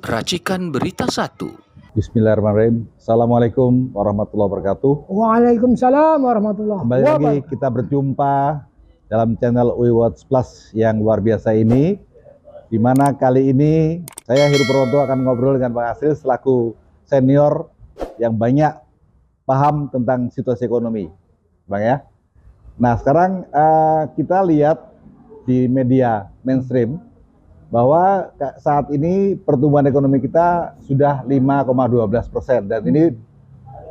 Racikan Berita 1. Bismillahirrahmanirrahim. Assalamualaikum warahmatullahi wabarakatuh. Waalaikumsalam warahmatullahi Kembali lagi kita berjumpa dalam channel UI Watch Plus yang luar biasa ini, di mana kali ini saya Heru Purwanto akan ngobrol dengan Bang Asril selaku senior yang banyak paham tentang situasi ekonomi, Bang ya. Nah sekarang kita lihat di media mainstream bahwa saat ini pertumbuhan ekonomi kita sudah 5,12% dan ini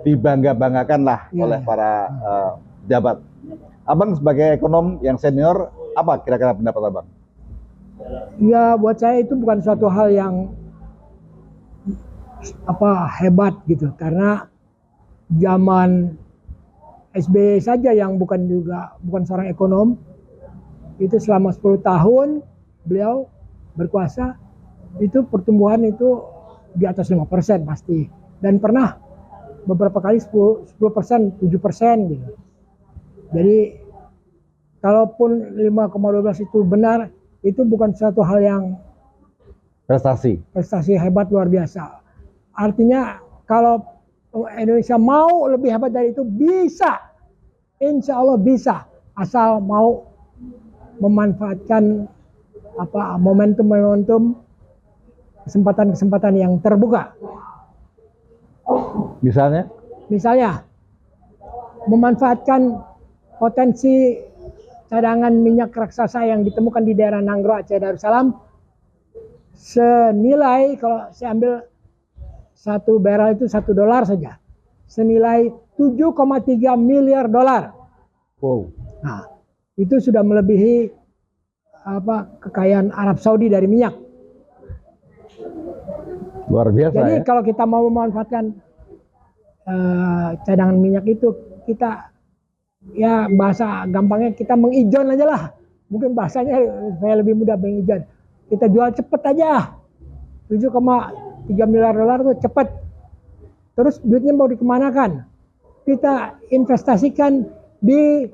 dibangga-banggakan lah oleh para pejabat. Abang sebagai ekonom yang senior, apa kira-kira pendapat Abang? Ya buat saya itu bukan suatu hal yang hebat gitu, karena zaman SBY saja yang bukan seorang ekonom, itu selama 10 tahun beliau berkuasa, itu pertumbuhan itu di atas 5% pasti, dan pernah beberapa kali 10%, 7% gitu. Jadi kalaupun 5,12 itu benar, itu bukan suatu hal yang prestasi hebat luar biasa. Artinya kalau Indonesia mau lebih hebat dari itu, bisa, insya Allah bisa, asal mau memanfaatkan momentum, kesempatan-kesempatan yang terbuka. Misalnya memanfaatkan potensi cadangan minyak raksasa yang ditemukan di daerah Nanggro, Aceh Darussalam, senilai, kalau saya ambil satu barrel itu $1 saja, senilai 7,3 miliar dolar. Wow. Nah, itu sudah melebihi kekayaan Arab Saudi dari minyak. Luar biasa. Jadi ya? Kalau kita mau memanfaatkan cadangan minyak itu, kita, ya bahasa gampangnya, kita mengijon aja lah. Mungkin bahasanya supaya lebih mudah, mengijon. Kita jual cepet aja. 7,3 miliar dolar itu cepet. Terus duitnya mau dikemanakan? Kita investasikan di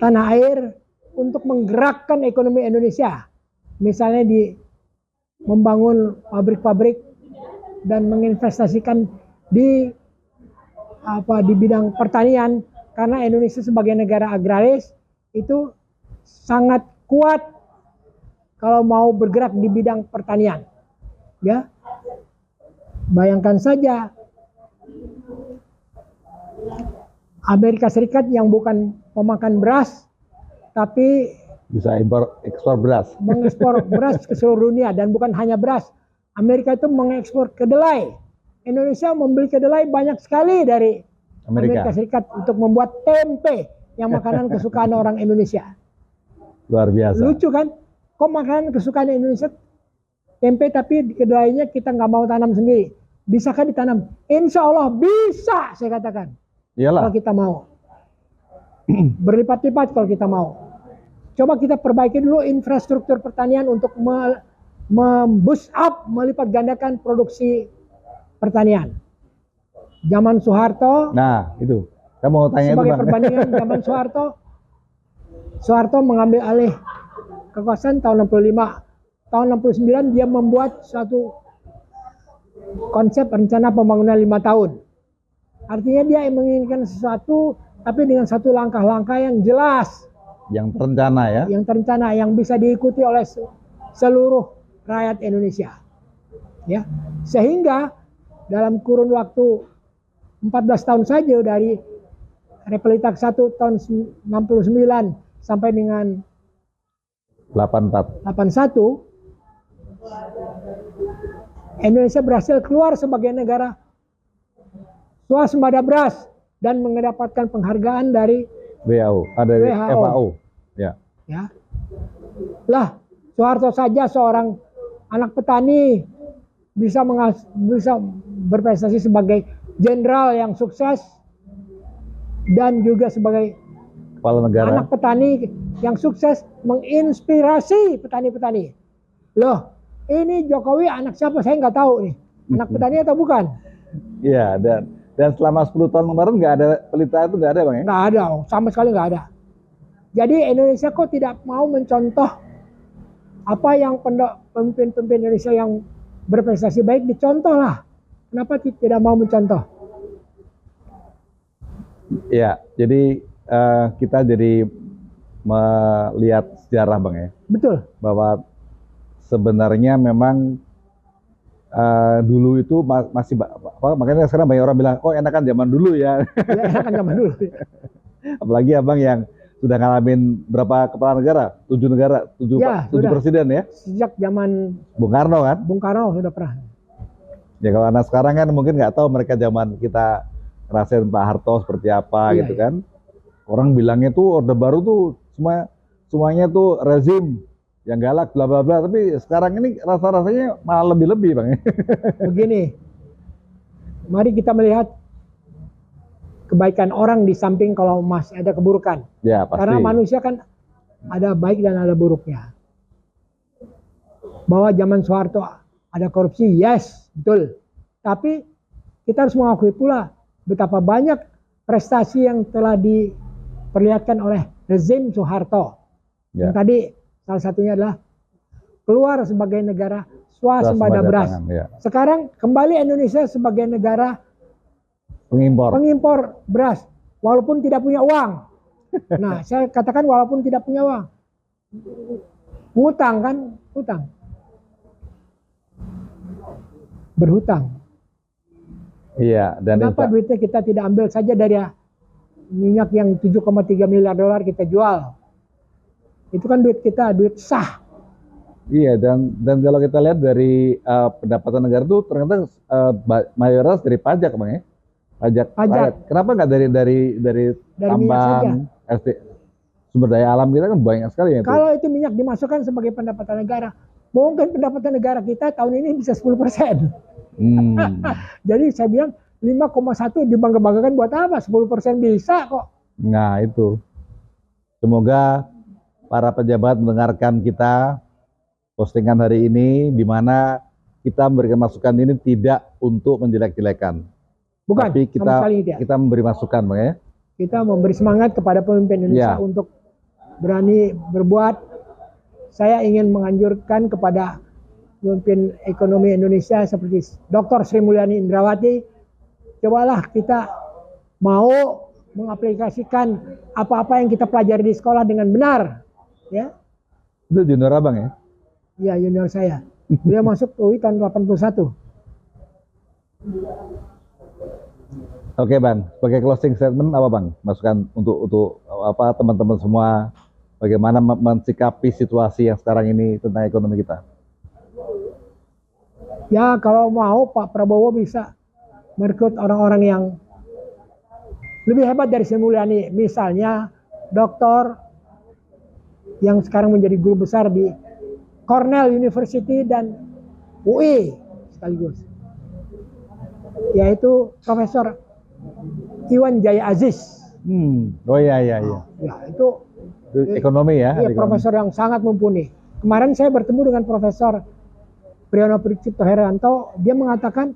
tanah air untuk menggerakkan ekonomi Indonesia. Misalnya membangun pabrik-pabrik dan menginvestasikan di bidang pertanian, karena Indonesia sebagai negara agraris itu sangat kuat kalau mau bergerak di bidang pertanian. Ya. Bayangkan saja Amerika Serikat yang bukan pemakan beras, tapi bisa ekspor beras. Mengekspor beras ke seluruh dunia, dan bukan hanya beras. Amerika itu mengekspor kedelai. Indonesia membeli kedelai banyak sekali dari Amerika Serikat untuk membuat tempe, yang makanan kesukaan orang Indonesia. Luar biasa. Lucu kan? Kok makanan kesukaan Indonesia tempe, tapi kedelainya kita nggak mau tanam sendiri. Bisakah ditanam? Insya Allah bisa, saya katakan. Iyalah. Kalau kita mau. Berlipat-lipat kalau kita mau. Coba kita perbaiki dulu infrastruktur pertanian untuk memboost up, melipat gandakan produksi pertanian. Zaman Soeharto. Nah, itu. Saya mau tanya sebagai itu, Bang. Perbandingan zaman Soeharto mengambil alih kekuasaan tahun 65. Tahun 69 dia membuat suatu konsep rencana pembangunan 5 tahun. Artinya dia menginginkan sesuatu, tapi dengan satu langkah-langkah yang jelas. Yang terencana ya? Yang terencana, yang bisa diikuti oleh seluruh rakyat Indonesia. Ya, sehingga dalam kurun waktu 14 tahun saja, dari Republik 1 tahun 69 sampai dengan 81, Indonesia berhasil keluar sebagai negara swasembada beras dan mendapatkan penghargaan dari dari FAO. Ya. Lah, Soeharto saja seorang anak petani bisa berprestasi sebagai jenderal yang sukses, dan juga sebagai kepala negara, anak petani yang sukses menginspirasi petani-petani. Loh, ini Jokowi anak siapa? Saya nggak tahu nih. Anak petani atau bukan? Iya, dan selama 10 tahun kemarin nggak ada pelita itu, nggak ada, Bang ya? Nggak ada, sama sekali nggak ada. Jadi Indonesia kok tidak mau mencontoh apa yang pemimpin-pemimpin Indonesia yang berprestasi baik dicontoh lah. Kenapa tidak mau mencontoh? Ya, jadi kita jadi melihat sejarah Bang ya, Betul. bahwa sebenarnya memang dulu itu masih makanya sekarang banyak orang bilang, oh enakan zaman dulu ya. Ya, enakan zaman dulu. Apalagi abang yang sudah ngalamin berapa kepala negara? 7 negara, 7 Ya, sudah. presiden ya? Sejak zaman Bung Karno kan? Bung Karno sudah pernah. Ya kalau anak sekarang kan mungkin nggak tahu mereka zaman kita ngerasain Pak Harto seperti apa Iya, gitu iya. kan. Orang bilangnya tuh Orde Baru tuh semuanya tuh rezim yang galak bla bla bla, tapi sekarang ini rasa-rasanya malah lebih-lebih Bang. Begini, mari kita melihat kebaikan orang di samping kalau masih ada keburukan. Ya pasti. Karena manusia kan ada baik dan ada buruknya. Bahwa zaman Soeharto ada korupsi, yes, betul. Tapi kita harus mengakui pula betapa banyak prestasi yang telah diperlihatkan oleh rezim Soeharto. Ya. Yang tadi salah satunya adalah keluar sebagai negara swasembada beras. Ya. Sekarang kembali Indonesia sebagai negara Pengimpor beras, walaupun tidak punya uang. Nah, saya katakan walaupun tidak punya uang. Ngutang kan, utang. Berhutang. Iya, dan Kenapa duitnya kita tidak ambil saja dari minyak yang 7,3 miliar dolar kita jual? Itu kan duit kita, duit sah. Iya, dan kalau kita lihat dari pendapatan negara itu ternyata mayoritas dari pajak Bang ya. Pajak. Rakyat. Kenapa nggak dari tambang, sumber daya alam kita kan banyak sekali ya. Kalau itu minyak dimasukkan sebagai pendapatan negara, mungkin pendapatan negara kita tahun ini bisa 10%. Jadi saya bilang 5,1 dibangga-banggakan buat apa? 10% bisa kok. Nah itu. Semoga para pejabat mendengarkan kita postingan hari ini, di mana kita memberikan masukan ini tidak untuk menjelek-jelekan. Bukan, tapi kita memberi masukan Bang ya. Kita memberi semangat kepada pemimpin Indonesia untuk berani berbuat. Saya ingin menganjurkan kepada pemimpin ekonomi Indonesia seperti Dr. Sri Mulyani Indrawati, cobalah kita mau mengaplikasikan apa-apa yang kita pelajari di sekolah dengan benar, ya. Itu junior abang ya? Iya, junior saya. Dia masuk UI tahun 81. Oke Bang, sebagai closing statement apa Bang? Masukan untuk apa teman-teman semua, bagaimana mensikapi situasi yang sekarang ini tentang ekonomi kita? Ya kalau mau Pak Prabowo bisa merekrut orang-orang yang lebih hebat dari Sri Mulyani. Misalnya doktor yang sekarang menjadi guru besar di Cornell University dan UI sekaligus, yaitu Profesor Iwan Jaya Aziz. Oh iya. Ya, itu ekonomi ya. Iya, profesor yang sangat mumpuni. Kemarin saya bertemu dengan Profesor Priyono Cipto Herianto, dia mengatakan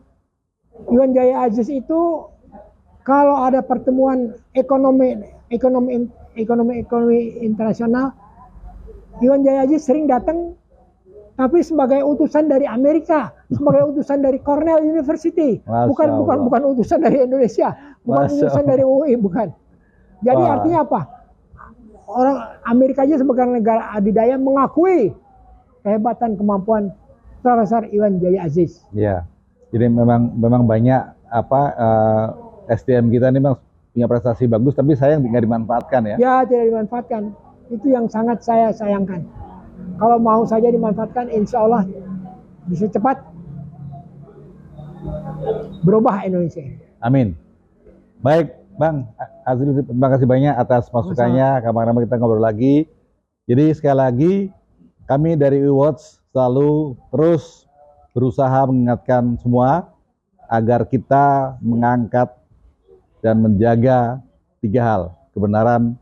Iwan Jaya Aziz itu kalau ada pertemuan ekonomi internasional, Iwan Jaya Aziz sering datang, tapi sebagai utusan dari Amerika, sebagai utusan dari Cornell University, bukan utusan dari Indonesia, bukan utusan dari UI, bukan. Jadi artinya apa? Orang Amerika aja sebagai negara adidaya mengakui kehebatan kemampuan Profesor Iwan Jaya Aziz. Iya. Jadi memang banyak SDM kita ini memang punya prestasi bagus, tapi sayang nggak dimanfaatkan ya. Ya, tidak dimanfaatkan. Itu yang sangat saya sayangkan. Kalau mau saja dimanfaatkan, insya Allah bisa cepat berubah Indonesia. Amin. Baik, Bang Azril, terima kasih banyak atas masukannya. Kapan-kapan kita ngobrol lagi. Jadi sekali lagi, kami dari UiWatch selalu terus berusaha mengingatkan semua agar kita mengangkat dan menjaga 3 hal: kebenaran,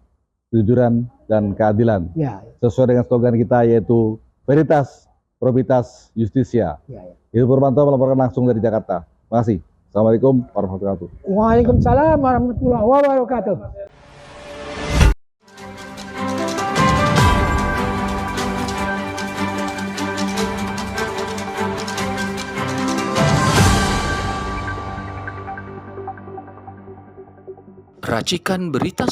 kejujuran, dan keadilan. Ya. Sesuai dengan slogan kita, yaitu Veritas, Probitas, Justitia. Ya. Itu Purwanto melaporkan langsung dari Jakarta. Terima kasih. Assalamualaikum warahmatullahi wabarakatuh. Waalaikumsalam warahmatullahi wabarakatuh. Racikan berita